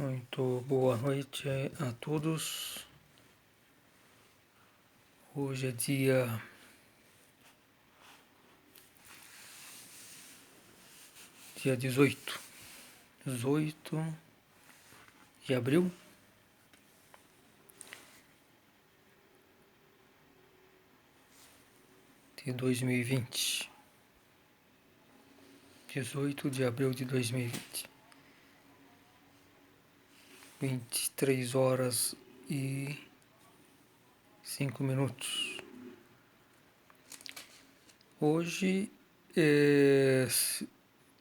Muito boa noite a todos. Hoje é dia 18 de abril de 2020. 18 de abril de 2020. 23 horas e 5 minutos. Hoje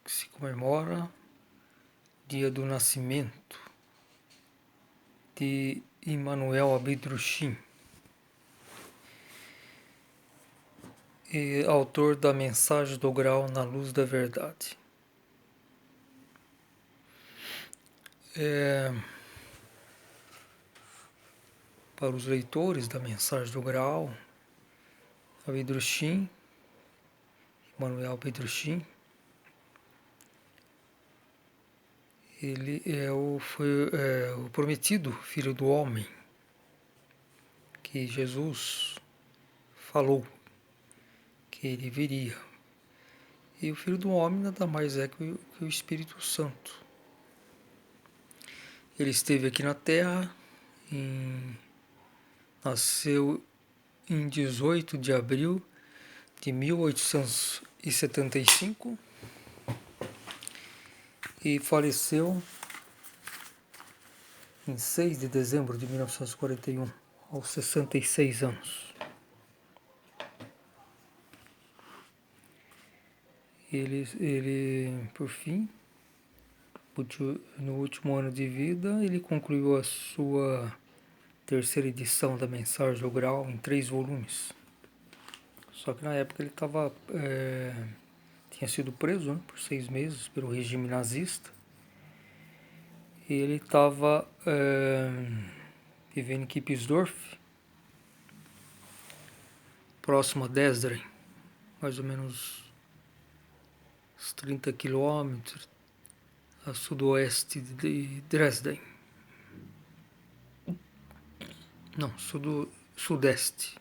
se comemora o dia do nascimento de Emmanuel Abidrushim, autor da Mensagem do Grau na Luz da Verdade. Para os leitores da Mensagem do Grau, Abidrushim, Emmanuel Abidrushim, ele foi o prometido Filho do Homem, que Jesus falou que ele viria. E o Filho do Homem nada mais é que o Espírito Santo. Ele esteve aqui na Terra, nasceu em 18 de abril de 1875 e faleceu em 6 de dezembro de 1941, aos 66 anos. Ele, por fim, no último ano de vida, ele concluiu a sua terceira edição da Mensagem do Grau em 3 volumes. Só que na época ele tinha sido preso, né, por 6 meses pelo regime nazista. E ele estava vivendo em Kipsdorf, próximo a Dresden, mais ou menos uns 30 quilômetros a sudoeste de Dresden. Não, sudeste.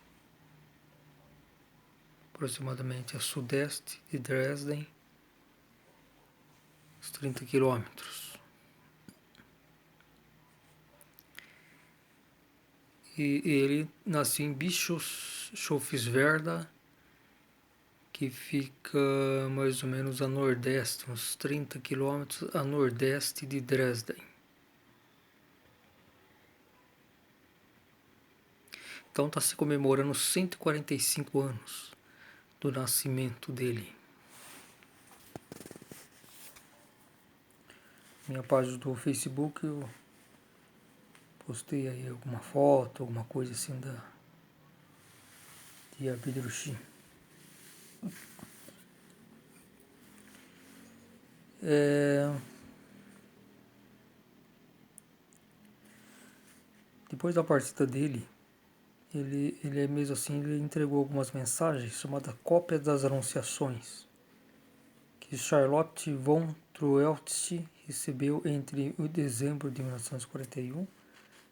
Aproximadamente a sudeste de Dresden, uns 30 quilômetros. E ele nasceu em Bischofswerda, que fica mais ou menos a nordeste, uns 30 quilômetros a nordeste de Dresden. Então está se comemorando 145 anos do nascimento dele. Minha página do Facebook, eu postei aí alguma foto, alguma coisa assim de Abidrushim. Depois da partida dele, ele é mesmo assim, ele entregou algumas mensagens chamadas Cópias das Anunciações, que Charlotte von Troeltsch recebeu entre o dezembro de 1941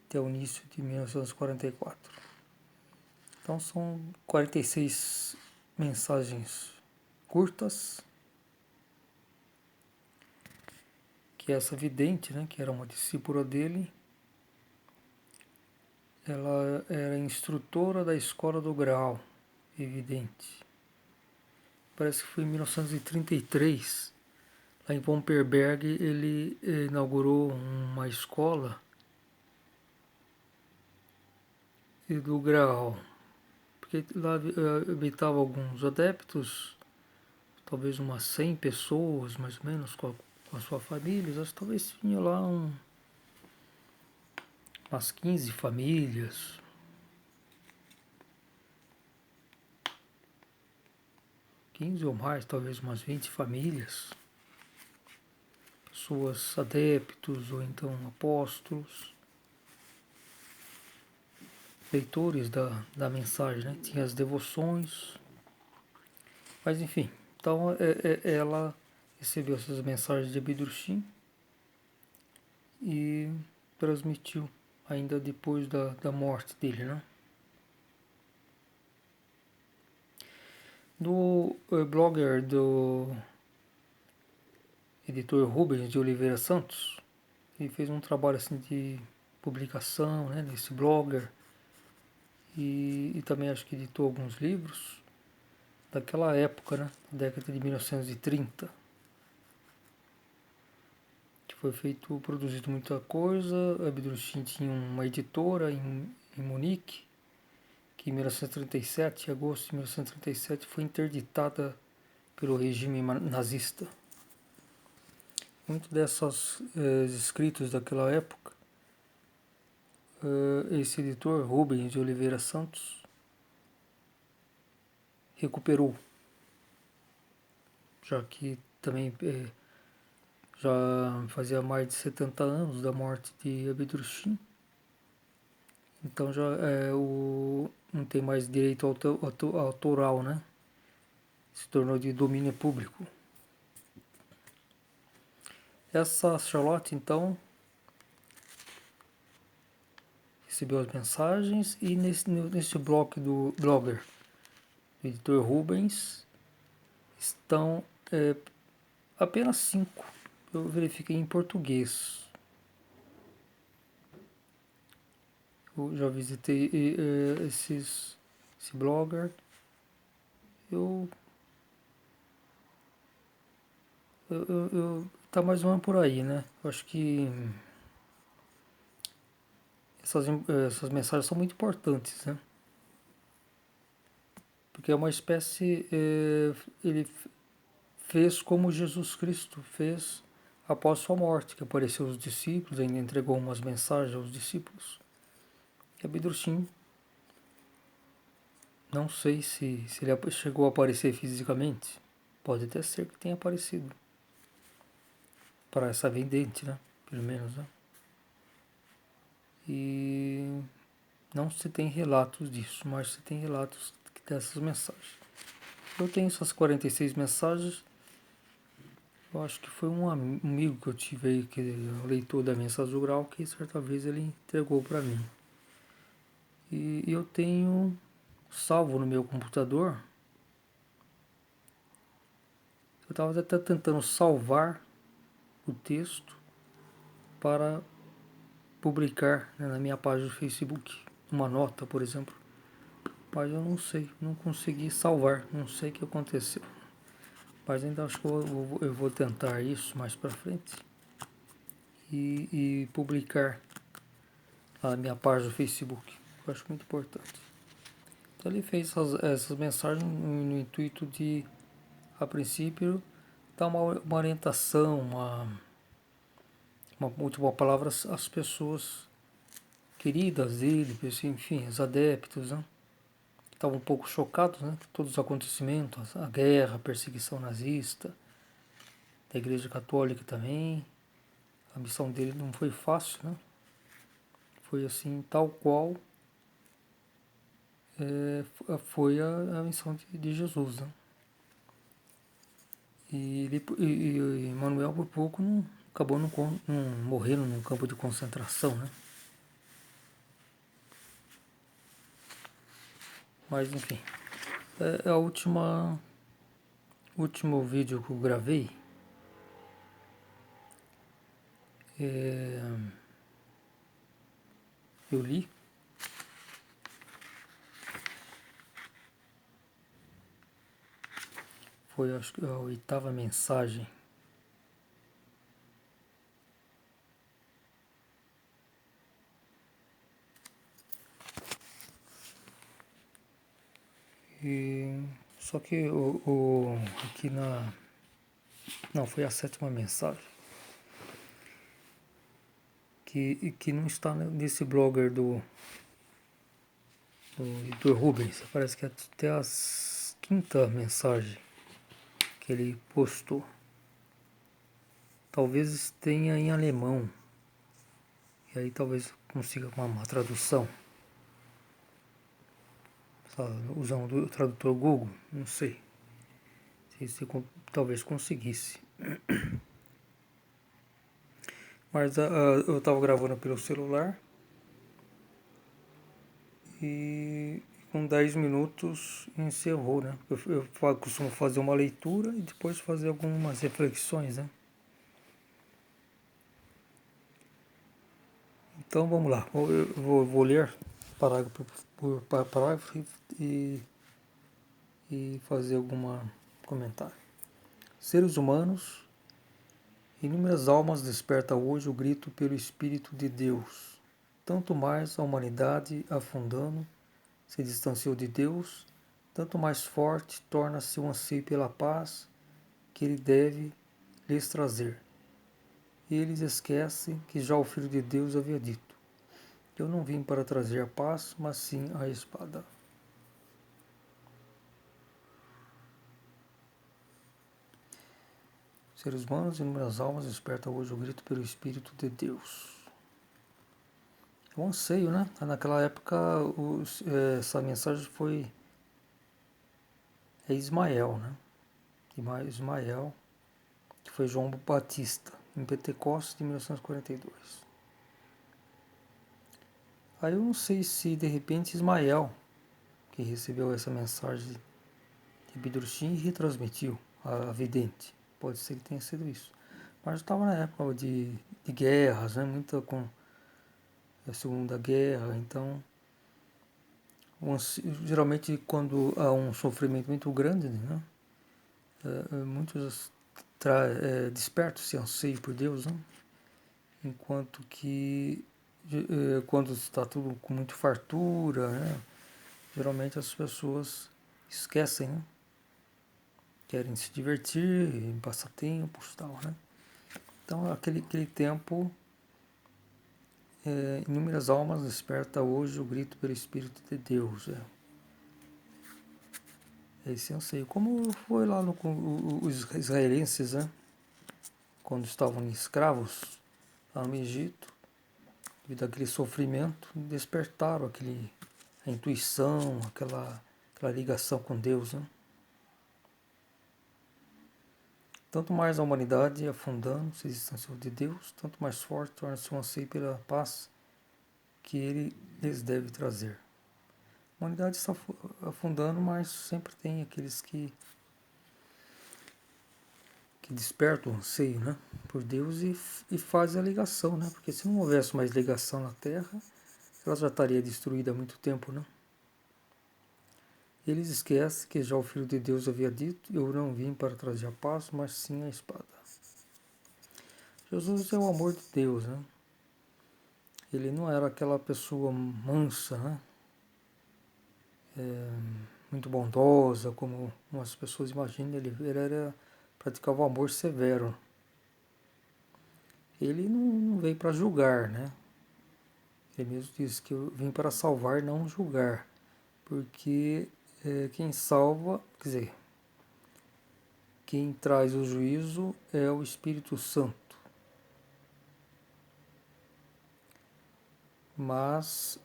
até o início de 1944. Então são 46 mensagens curtas que essa vidente, né, que era uma discípula dele, ela era instrutora da Escola do Grau, evidente. Parece que foi em 1933, lá em Pomperberg, ele inaugurou uma escola do Grau, porque lá habitavam alguns adeptos, talvez umas 100 pessoas, mais ou menos, com a sua família. Acho que talvez tinha lá umas 15 famílias. 15 ou mais, talvez umas 20 famílias. Pessoas adeptos ou então apóstolos. Leitores da mensagem, né? Tinha as devoções. Mas enfim, então ela recebeu essas mensagens de Abidrushim e transmitiu ainda depois da morte dele, né? Do blogger do editor Rubens de Oliveira Santos, ele fez um trabalho assim de publicação, né, nesse blogger, e também acho que editou alguns livros daquela época, né, década de 1930, que foi produzido muita coisa. Abdurrahim tinha uma editora em Munique, que em 1937, em agosto de 1937, foi interditada pelo regime nazista. Muitos desses escritos daquela época, esse editor, Rubens de Oliveira Santos, recuperou, já que também já fazia mais de 70 anos da morte de Abdurrahim, então já não tem mais direito autoral, né? Se tornou de domínio público. Essa Charlotte, então, recebeu as mensagens, e nesse bloco do blogger, do editor Rubens, estão apenas 5. Eu verifiquei em português. Eu já visitei esse blogger. Tá mais ou menos por aí, né? Eu acho que essas mensagens são muito importantes, né? Porque é uma espécie, ele fez como Jesus Cristo fez após sua morte, que apareceu aos discípulos, ainda entregou umas mensagens aos discípulos. E Abdurrahim, não sei se ele chegou a aparecer fisicamente, pode até ser que tenha aparecido para essa vidente, né? Pelo menos, né? E não se tem relatos disso, mas se tem relatos dessas mensagens. Eu tenho essas 46 mensagens. Eu acho que foi um amigo que eu tive aí, que é o leitor da mensagem rural, que certa vez ele entregou para mim. E eu tenho salvo no meu computador. Eu estava até tentando salvar o texto para publicar, né, na minha página do Facebook, uma nota, por exemplo. Mas eu não sei, não consegui salvar, não sei o que aconteceu. Mas ainda acho que eu vou tentar isso mais para frente e publicar na minha página do Facebook. Eu acho muito importante. Então ele fez essas mensagens no intuito de, a princípio, dar uma orientação, uma última palavra às pessoas queridas dele, enfim, os adeptos, né? Estavam um pouco chocados, né? Todos os acontecimentos, a guerra, a perseguição nazista, da Igreja Católica também. A missão dele não foi fácil, né? Foi assim, tal qual foi a missão de Jesus, né? E Manuel por pouco acabou não morrendo num campo de concentração, né? Mas enfim, é último vídeo que eu gravei. Eu li. Foi, acho que, a 8ª mensagem. Só que aqui não, foi a 7ª mensagem. Que não está nesse blogger do Rubens. Parece que é até a 5ª mensagem que ele postou. Talvez tenha em alemão. E aí talvez consiga uma tradução. Usando o tradutor Google, não sei. Se talvez conseguisse. Mas eu estava gravando pelo celular e com 10 minutos encerrou, né? Eu costumo fazer uma leitura e depois fazer algumas reflexões, né? Então vamos lá, eu vou ler parágrafo por parágrafo e fazer algum comentário. Seres humanos, inúmeras almas desperta hoje o grito pelo Espírito de Deus. Tanto mais a humanidade, afundando, se distanciou de Deus, tanto mais forte torna-se o anseio pela paz que ele deve lhes trazer. E eles esquecem que já o Filho de Deus havia dito: eu não vim para trazer a paz, mas sim a espada. Seres humanos e inúmeras almas desperta hoje o grito pelo Espírito de Deus. É um anseio, né? Naquela época essa mensagem foi Ismael, né? Ismael, que foi João Batista, em Pentecostes de 1942. Aí eu não sei se de repente Ismael, que recebeu essa mensagem de Bidurshim e retransmitiu a vidente. Pode ser que tenha sido isso. Mas estava na época de guerras, né? Muita com a Segunda Guerra, então geralmente quando há um sofrimento muito grande, né? Muitos despertam esse anseio por Deus, né? Enquanto que quando está tudo com muita fartura, né? Geralmente as pessoas esquecem, né? Querem se divertir, passar tempos e tal, né? Então aquele tempo, inúmeras almas desperta hoje o grito pelo Espírito de Deus. Esse anseio. Como foi lá os israelenses, né? Quando estavam escravos lá no Egito, devido àquele sofrimento, despertaram a intuição, aquela ligação com Deus, né? Tanto mais a humanidade afundando, se distanciou de Deus, tanto mais forte torna-se o anseio pela paz que ele lhes deve trazer. A humanidade está afundando, mas sempre tem aqueles que despertam o anseio, né, por Deus e fazem a ligação, né? Porque se não houvesse mais ligação na Terra, ela já estaria destruída há muito tempo, né? Eles esquecem que já o Filho de Deus havia dito: eu não vim para trazer a paz, mas sim a espada. Jesus é o amor de Deus, né? Ele não era aquela pessoa mansa, né? Muito bondosa, como umas pessoas imaginam. Ele praticava o amor severo. Ele não veio para julgar, né? Ele mesmo disse que eu vim para salvar, não julgar. Porque quem salva, quer dizer, quem traz o juízo é o Espírito Santo. Mas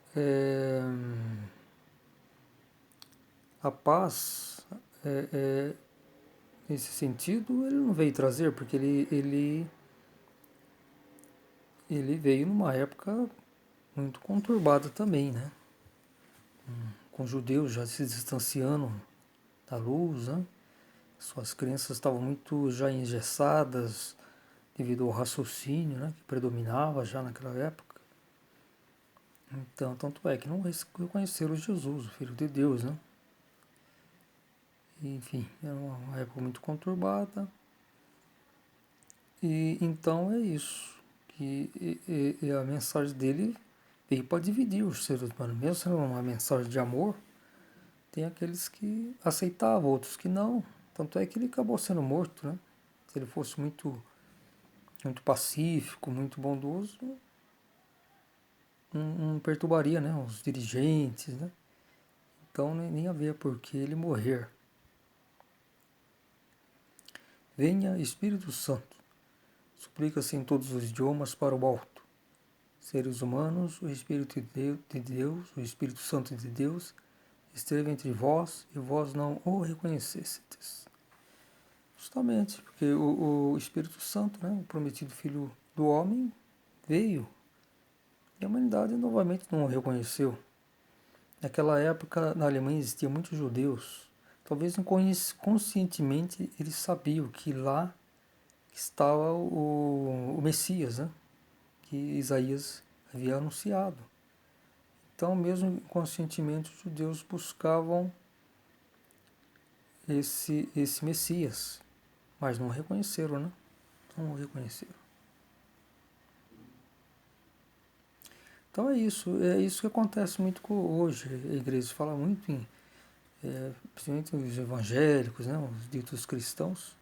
a paz, nesse sentido, ele não veio trazer, porque ele veio numa época muito conturbada também, né? Com os judeus já se distanciando da luz, né? Suas crenças estavam muito já engessadas devido ao raciocínio, né, que predominava já naquela época. Então, tanto é que não reconheceram Jesus, o Filho de Deus, né? Enfim, era uma época muito conturbada. E então é isso. E a mensagem dele veio para dividir os seres humanos. Mesmo sendo uma mensagem de amor, tem aqueles que aceitavam, outros que não. Tanto é que ele acabou sendo morto, né? Se ele fosse muito pacífico, muito bondoso, não perturbaria, né, os dirigentes, né? Então nem havia por que ele morrer. Venha Espírito Santo, suplica-se em todos os idiomas para o alto. Seres humanos, o Espírito de Deus, o Espírito Santo de Deus, esteve entre vós e vós não o reconhecestes. Justamente porque o Espírito Santo, né, o prometido Filho do homem, veio e a humanidade novamente não o reconheceu. Naquela época, na Alemanha, existiam muitos judeus. Talvez inconscientemente eles sabiam que lá estava o Messias, né? Que Isaías havia anunciado. Então, mesmo inconscientemente, os judeus buscavam esse Messias, mas não o reconheceram, né? Não o reconheceram. Então é isso que acontece muito hoje. A igreja fala muito em, principalmente os evangélicos, né, os ditos cristãos,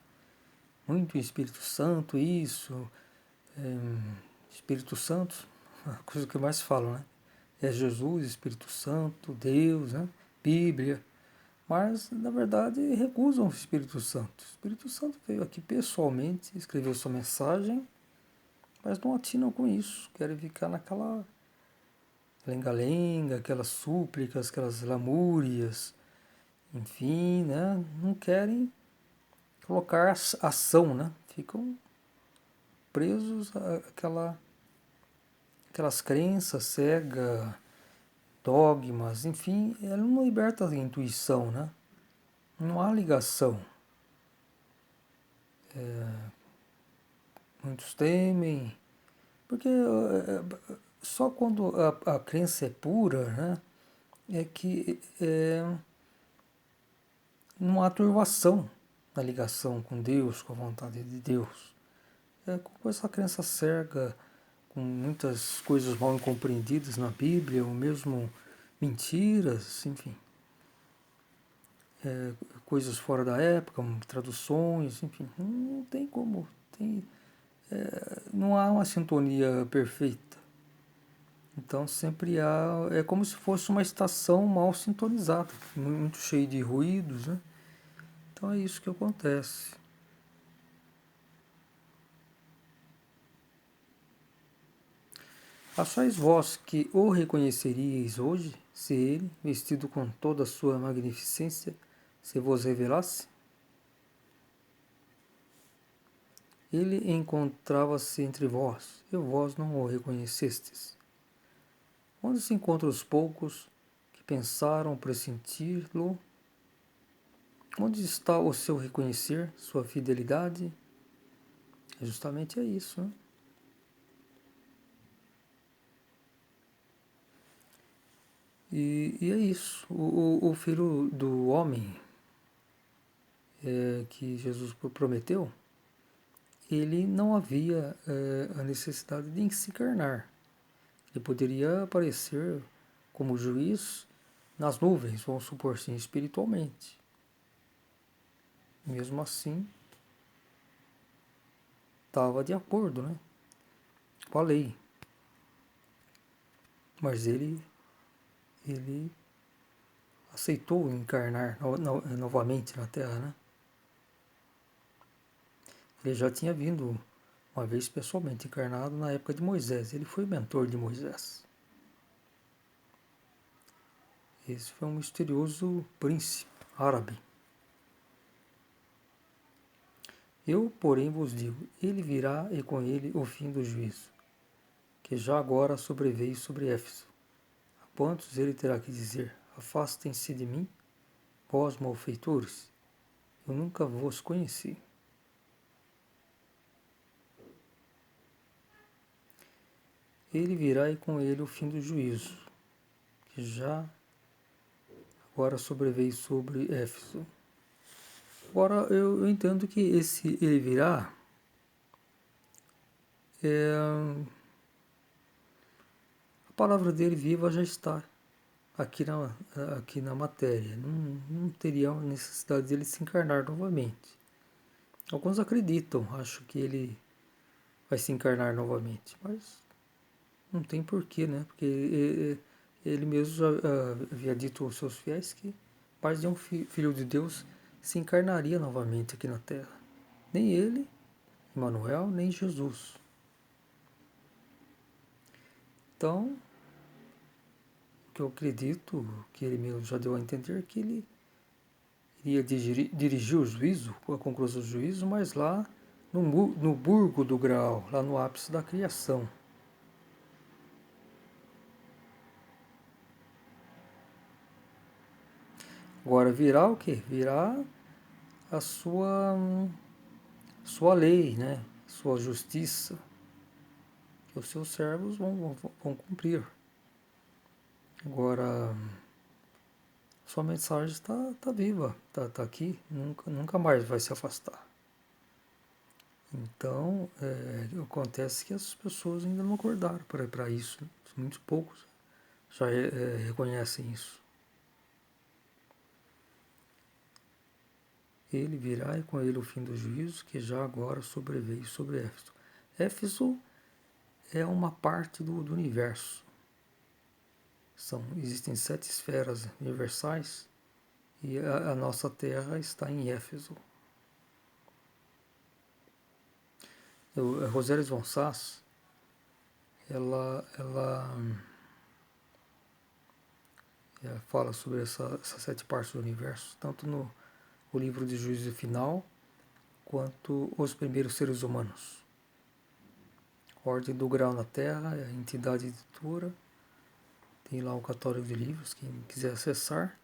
muito em Espírito Santo, isso, Espírito Santo, a coisa que eu mais falo, né? É Jesus, Espírito Santo, Deus, né? Bíblia, mas na verdade recusam o Espírito Santo. O Espírito Santo veio aqui pessoalmente, escreveu sua mensagem, mas não atinam com isso, querem ficar naquela lenga-lenga, aquelas súplicas, aquelas lamúrias, enfim, né? Não querem colocar ação, né? Ficam presos aquelas crenças cegas, dogmas, enfim, ela não liberta a intuição, né? Não há ligação. Muitos temem, porque só quando a crença é pura, né, é que não há turvação na ligação com Deus, com a vontade de Deus. Com essa crença cega, com muitas coisas mal incompreendidas na Bíblia, ou mesmo mentiras, enfim, coisas fora da época, traduções, enfim, não tem como, não há uma sintonia perfeita. Então sempre é como se fosse uma estação mal sintonizada, muito cheia de ruídos, né? Então é isso que acontece. Achais vós que o reconheceríeis hoje, se ele, vestido com toda a sua magnificência, se vos revelasse? Ele encontrava-se entre vós, e vós não o reconhecestes. Onde se encontram os poucos que pensaram pressenti-lo? Onde está o seu reconhecer, sua fidelidade? Justamente é isso, né? E é isso. O filho do homem que Jesus prometeu, ele não havia a necessidade de se encarnar. Ele poderia aparecer como juiz nas nuvens, vamos supor assim, espiritualmente. Mesmo assim, estava de acordo, né, com a lei. Mas ele aceitou encarnar novamente na Terra, né? Ele já tinha vindo uma vez pessoalmente encarnado na época de Moisés. Ele foi mentor de Moisés. Esse foi um misterioso príncipe árabe. Eu, porém, vos digo, ele virá e com ele o fim do juízo, que já agora sobreveio sobre Éfeso. A quantos ele terá que dizer, afastem-se de mim, vós malfeitores, eu nunca vos conheci. Ele virá e com ele o fim do juízo, que já agora sobreveio sobre Éfeso. Agora eu entendo que esse ele virá a palavra dele viva já está aqui na matéria. Não teria necessidade dele se encarnar novamente. Alguns acreditam, acham que ele vai se encarnar novamente, mas não tem porquê, né? Porque ele mesmo já havia dito aos seus fiéis que mais de um filho de Deus se encarnaria novamente aqui na Terra. Nem ele, Emmanuel, nem Jesus. Então, o que eu acredito, que ele mesmo já deu a entender, que ele iria dirigir o juízo, a conclusão do juízo, mas lá no burgo do Graal, lá no ápice da criação. Agora virá o quê? Virá a sua lei, né? Sua justiça, que os seus servos vão cumprir. Agora, sua mensagem está viva, está aqui, nunca mais vai se afastar. Então, acontece que as pessoas ainda não acordaram para isso. Né? Muitos poucos já reconhecem isso. Ele virá e com ele o fim do juízo, que já agora sobreveio sobre Éfeso. Éfeso é uma parte do universo. Existem 7 esferas universais e a nossa Terra está em Éfeso. A Rosélia von Sass, ela fala sobre essas 7 partes do universo, tanto no livro de Juízo Final, quanto os primeiros seres humanos. Ordem do Grau na Terra, a entidade editora, tem lá o catálogo de livros, quem quiser acessar,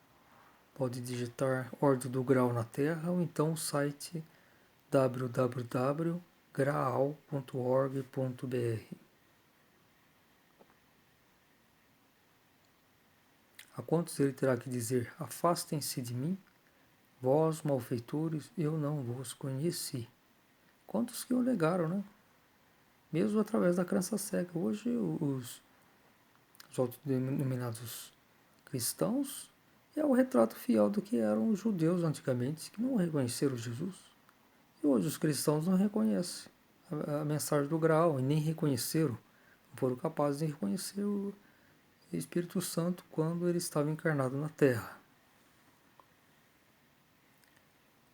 pode digitar Ordem do Grau na Terra, ou então o site www.graal.org.br. A quantos ele terá que dizer, afastem-se de mim, vós malfeitores, eu não vos conheci. Quantos que o negaram, né? Mesmo através da crença cega. Hoje os autodenominados cristãos é o retrato fiel do que eram os judeus antigamente, que não reconheceram Jesus. E hoje os cristãos não reconhecem a mensagem do grau, e nem reconheceram, não foram capazes de reconhecer o Espírito Santo quando ele estava encarnado na Terra.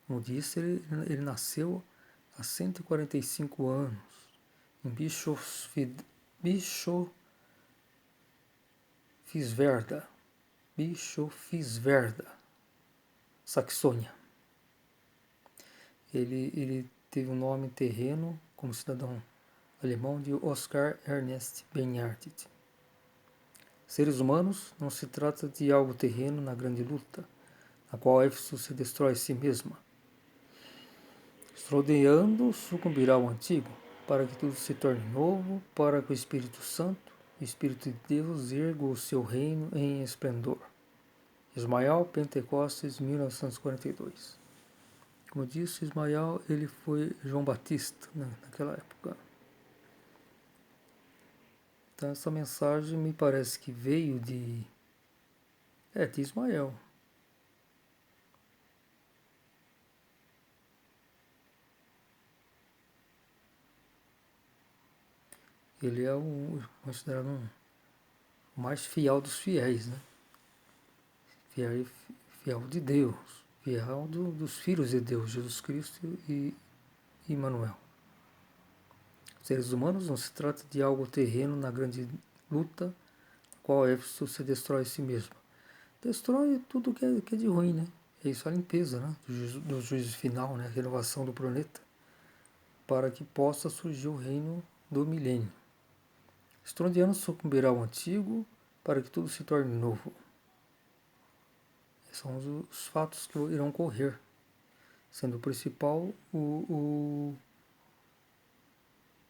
Como disse, ele nasceu há 145 anos, em Bischofswerda, Saxônia. Ele teve um nome terreno como cidadão alemão de Oskar Ernst Beinhardt. Seres humanos, não se trata de algo terreno na grande luta, na qual Éfeso se destrói a si mesma. Estrodeando sucumbirá ao antigo, para que tudo se torne novo, para que o Espírito Santo, o Espírito de Deus, erga o seu reino em esplendor. Ismael, Pentecostes, 1942. Como disse, Ismael, ele foi João Batista, né, naquela época. Então essa mensagem me parece que veio de Ismael. Ele é considerado o mais fiel dos fiéis, né? Fiel de Deus, fiel dos filhos de Deus, Jesus Cristo e Emmanuel. Seres humanos, não se trata de algo terreno na grande luta, na qual Éfeso se destrói a si mesmo. Destrói tudo que é de ruim, né? É isso a limpeza, né? Do juízo final, né? A renovação do planeta, para que possa surgir o reino do milênio. Estrondiano sucumbirá ao antigo, para que tudo se torne novo. Esses são os fatos que irão ocorrer, sendo o principal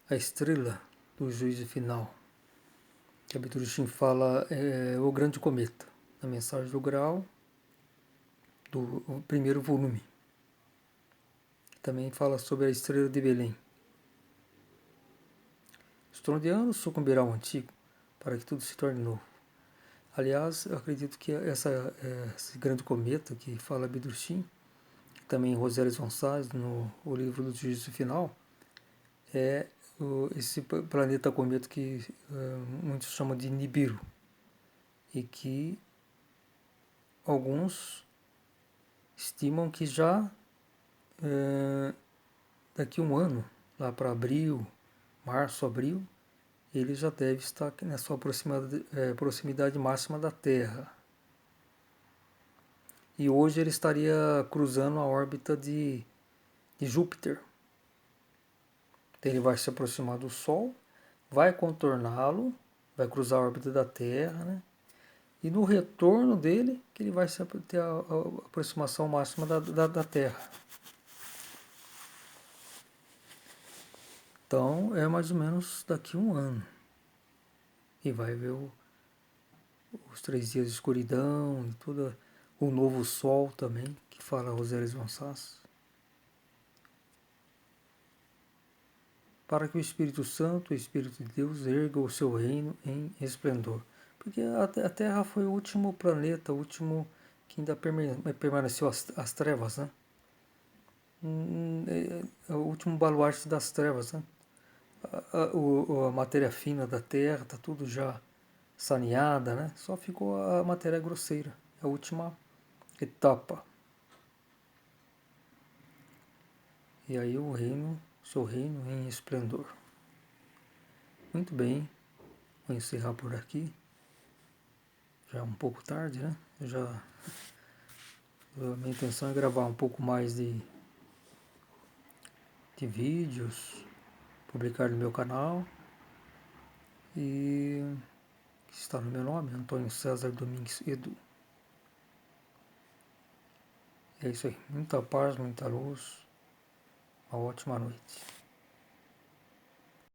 a estrela do juízo final, que a Biturixim fala o grande cometa, na mensagem do grau do primeiro volume. Também fala sobre a estrela de Belém. Estrondiano sucumbirá ao antigo, para que tudo se torne novo. Aliás, eu acredito que esse grande cometa que fala Biturixim, também Rosélia von Sass, no livro do Juízo Final, é esse planeta cometa que muitos chamam de Nibiru, e que alguns estimam que já daqui a um ano, lá para abril, março, abril, ele já deve estar na sua proximidade máxima da Terra. E hoje ele estaria cruzando a órbita de Júpiter. Então ele vai se aproximar do Sol, vai contorná-lo, vai cruzar a órbita da Terra, né? E no retorno dele, que ele vai ter a aproximação máxima da Terra. Então é mais ou menos daqui a um ano. E vai ver os 3 dias de escuridão e todo o novo sol também, que fala Rosales von Sass. Para que o Espírito Santo, o Espírito de Deus, erga o seu reino em esplendor. Porque a Terra foi o último planeta, o último que ainda permaneceu as trevas, né? É o último baluarte das trevas, né? A matéria fina da Terra está tudo já saneada, né? Só ficou a matéria grosseira, a última etapa. E aí o reino, seu reino em esplendor. Muito bem, vou encerrar por aqui. Já é um pouco tarde, né? A minha intenção é gravar um pouco mais de vídeos, publicar no meu canal. E que está no meu nome, Antônio César Domingues Edu. É isso aí. Muita paz, muita luz. Uma ótima noite.